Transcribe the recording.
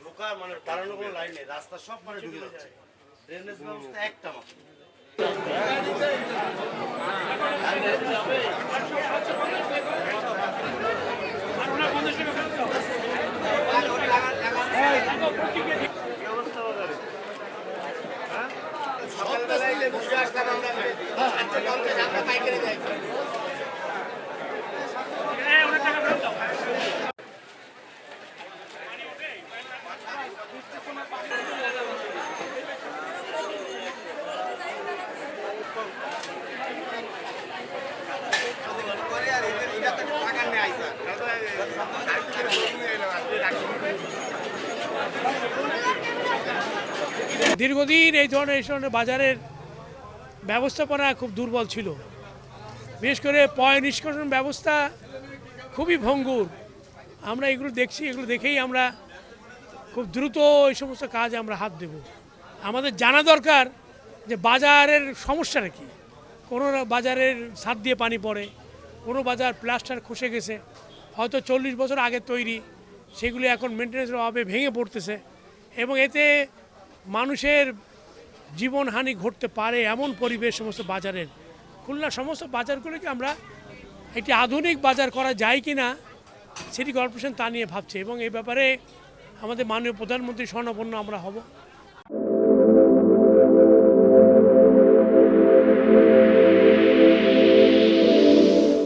ঢোকার মানে দাঁড়ানোর কোনো লাইন নেই, রাস্তা সব মানে ঢুকে যাচ্ছে, ড্রেনেজ ব্যবস্থা একটা মাত্র। দীর্ঘদিন এই ধরনের বাজারের ব্যবস্থাপনা খুব দুর্বল ছিল, বিশেষ করে পয় নিষ্কাশন ব্যবস্থা খুবই ভঙ্গুর। আমরা এগুলো দেখছি, এগুলো দেখেই আমরা খুব দ্রুত এই সমস্ত কাজ আমরা হাত দেব। আমাদের জানা দরকার যে বাজারের সমস্যাটা কী। কোনো বাজারের ছাদ দিয়ে পানি পড়ে, কোনো বাজার প্লাস্টার খসে গেছে, হয়তো 40 বছর আগে তৈরি, সেগুলি এখন মেনটেন্যান্সের অভাবে ভেঙে পড়তেছে এবং এতে মানুষের জীবনহানি ঘটতে পারে এমন পরিবেশ সমস্ত বাজারের। খুলনার সমস্ত বাজারগুলোকে আমরা একটি আধুনিক বাজার করা যায় কি না সিটি কর্পোরেশন তা নিয়ে ভাবছে এবং এই ব্যাপারে আমাদের মাননীয় প্রধানমন্ত্রী শরণাপন্ন আমরা হব।